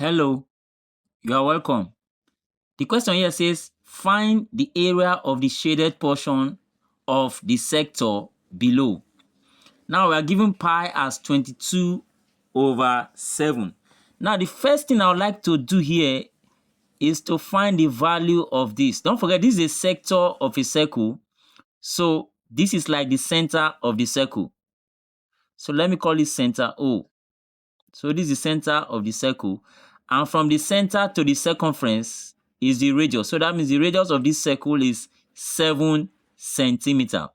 Hello, you are welcome. The question here says, find the area of the shaded portion of the sector below. Now we are given pi as 22/7. Now the first thing I would like to do here is to find the value of this. Don't forget, this is a sector of a circle. So this is like the center of the circle. So let me call it center O. So this is the center of the circle. And from the center to the circumference is the radius. So that means the radius of this circle is 7 centimeter.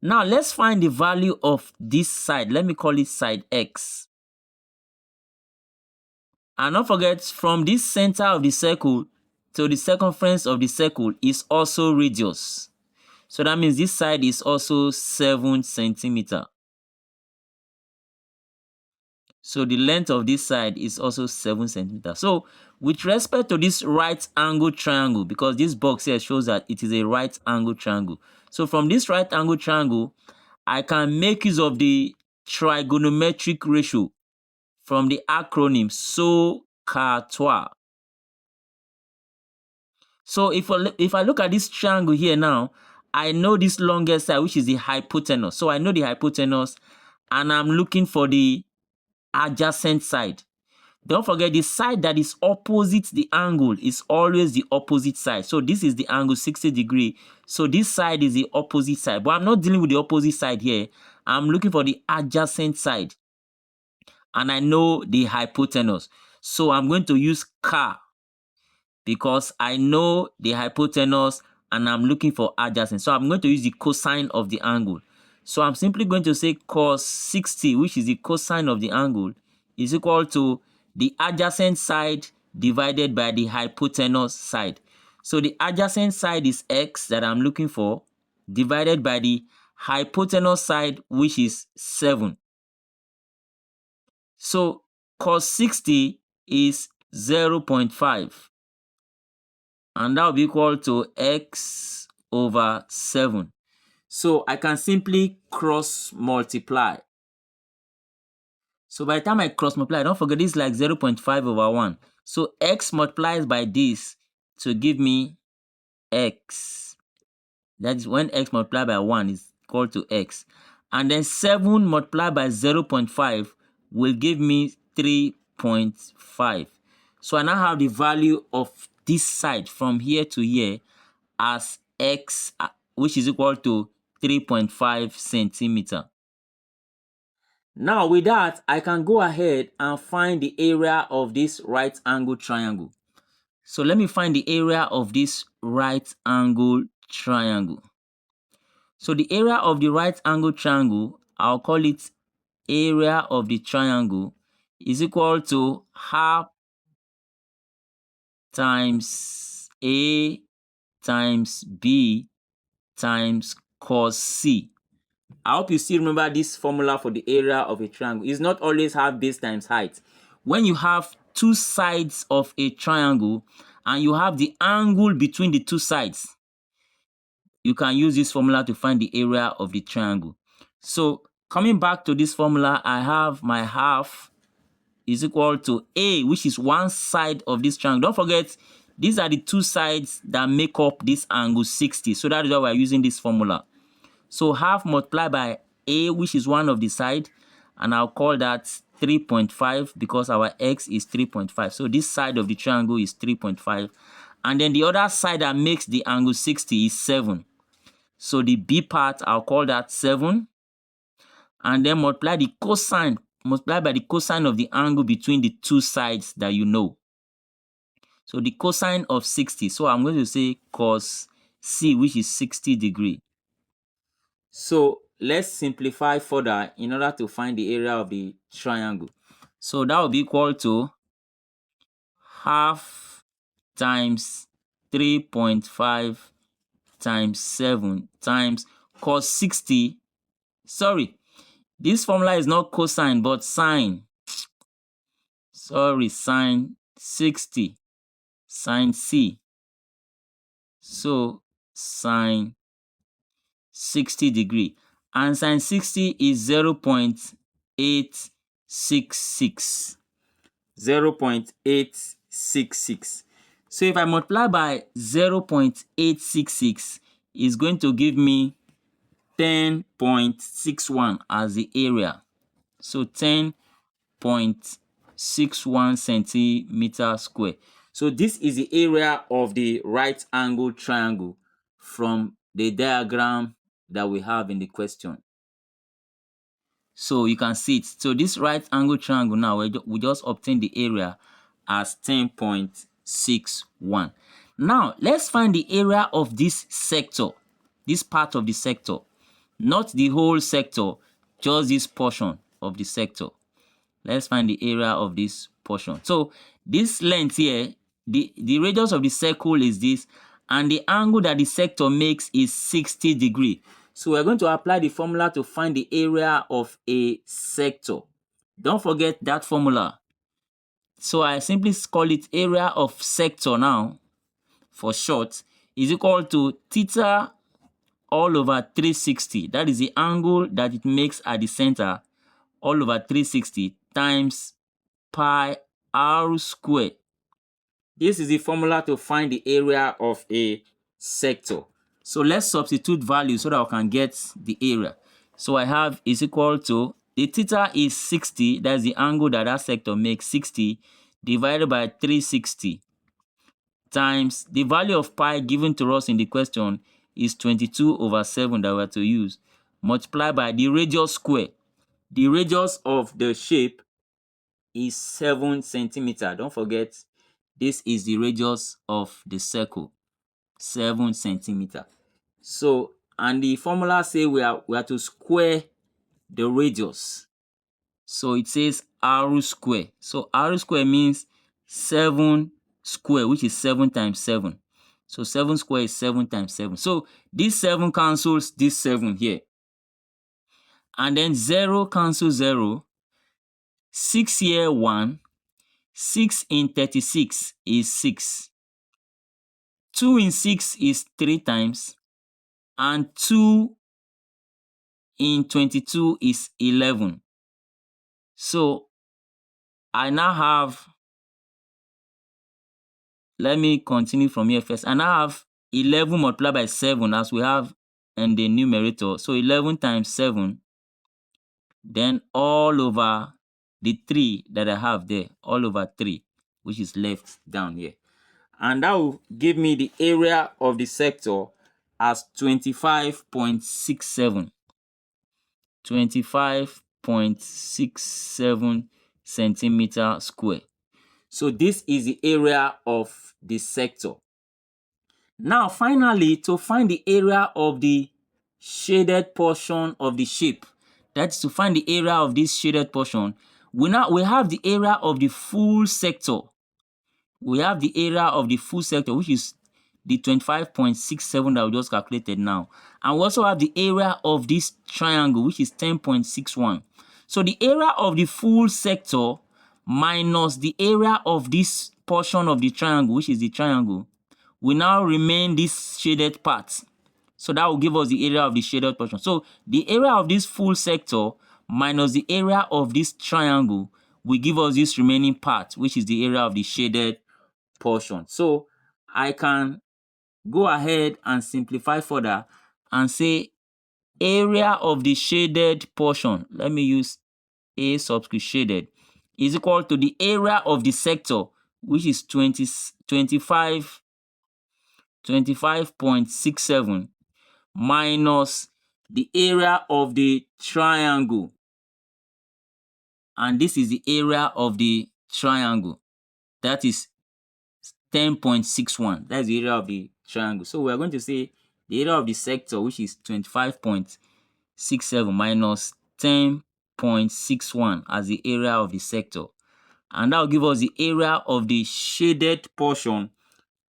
Now let's find the value of this side. Let me call it side X. And don't forget, from this center of the circle to the circumference of the circle is also radius. So that means this side is also 7 centimeter. So the length of this side is also 7 centimeters. So with respect to this right angle triangle, because this box here shows that it is a right angle triangle. So from this right angle triangle, I can make use of the trigonometric ratio from the acronym SOHCAHTOA. So if I look at this triangle here now, I know this longest side, which is the hypotenuse. So I know the hypotenuse, and I'm looking for the adjacent side. Don't forget, the side that is opposite the angle is always the opposite side. So this is the angle 60 degree. So this side is the opposite side. But I'm not dealing with the opposite side here. I'm looking for the adjacent side. And I know the hypotenuse. So I'm going to use CA because I know the hypotenuse and I'm looking for adjacent. So I'm going to use the cosine of the angle. So I'm simply going to say cos 60, which is the cosine of the angle, is equal to the adjacent side divided by the hypotenuse side. So the adjacent side is x that I'm looking for, divided by the hypotenuse side, which is 7. So cos 60 is 0.5. And that will be equal to x over 7. So I can simply cross multiply. So by the time I cross multiply, don't forget this is like 0.5 over 1. So x multiplies by this to give me x. That is when x multiplied by 1 is equal to x. And then 7 multiplied by 0.5 will give me 3.5. So I now have the value of this side from here to here as x, which is equal to 3.5 centimeter. Now with that, I can go ahead and find the area of this right angle triangle. So let me find the area of this right angle triangle. So the area of the right angle triangle, I'll call it area of the triangle, is equal to half times A times B times cos C. I hope you still remember this formula for the area of a triangle. It's not always half base times height. When you have two sides of a triangle and you have the angle between the two sides, you can use this formula to find the area of the triangle. So coming back to this formula, I have my half is equal to A, which is one side of this triangle. Don't forget, these are the two sides that make up this angle 60. So that is why we're using this formula. So half multiplied by A, which is one of the side, and I'll call that 3.5 because our x is 3.5. So this side of the triangle is 3.5. And then the other side that makes the angle 60 is 7. So the B part, I'll call that 7. And then multiply by the cosine of the angle between the two sides that you know. So the cosine of 60. So I'm going to say cos C, which is 60 degree. So let's simplify further in order to find the area of the triangle. So that will be equal to half times 3.5 times 7 times cos 60. Sorry, this formula is not cosine but sine. Sorry, sine 60. Sine C. So sine 60 degree. And sine 60 is 0.866. 0.866. So if I multiply by 0.866, it's going to give me 10.61 as the area. So 10.61 centimeter square. So this is the area of the right angle triangle from the diagram that we have in the question. So you can see it. So this right angle triangle now, we just obtain the area as 10.61. Now let's find the area of this sector, this part of the sector, not the whole sector, just this portion of the sector. Let's find the area of this portion. So this length here, the radius of the circle is this, and the angle that the sector makes is 60 degrees. So we're going to apply the formula to find the area of a sector. Don't forget that formula. So I simply call it area of sector now, for short, is equal to theta all over 360. That is the angle that it makes at the center, all over 360 times pi r squared. This is the formula to find the area of a sector. So let's substitute values so that we can get the area. So I have is equal to, the theta is 60, that's the angle that that sector makes, 60, divided by 360, times the value of pi given to us in the question is 22 over 7 that we are to use, multiplied by the radius square. The radius of the shape is 7 centimeter. Don't forget, this is the radius of the circle, 7 centimeter. So, and the formula say we are to square the radius. So it says r square. So r square means 7 square, which is 7 times 7. So 7 square is 7 times 7. So this 7 cancels this 7 here. And then 0 cancels 0. 6 here 1. 6 in 36 is 6. 2 in 6 is 3 times. And 2 in 22 is 11. So I now have, let me continue from here first. I now have 11 multiplied by 7 as we have in the numerator. So 11 times 7, then all over the 3 that I have there, all over 3, which is left down here. And that will give me the area of the sector as 25.67. 25.67 centimeter square. So this is the area of the sector. Now finally, to find the area of the shaded portion of the shape, that's to find the area of this shaded portion, we have the area of the full sector. We have the area of the full sector, which is the 25.67 that we just calculated now. And we also have the area of this triangle, which is 10.61. So the area of the full sector minus the area of this portion of the triangle, which is the triangle, will now remain this shaded part. So that will give us the area of the shaded portion. So the area of this full sector minus the area of this triangle will give us this remaining part, which is the area of the shaded portion. So I can go ahead and simplify further and say area of the shaded portion, let me use A subscript shaded, is equal to the area of the sector, which is 25.67 minus the area of the triangle. And this is the area of the triangle. That is 10.61. That's the area of the triangle. So we're going to say the area of the sector, which is 25.67 minus 10.61 as the area of the sector. And that will give us the area of the shaded portion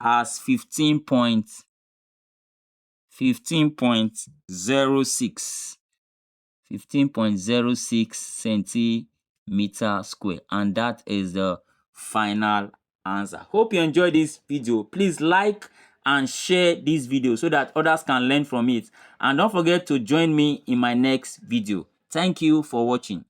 as 15.06 centimeter square. And that is the final answer. Hope you enjoyed this video. Please like and share this video so that others can learn from it. And don't forget to join me in my next video. Thank you for watching.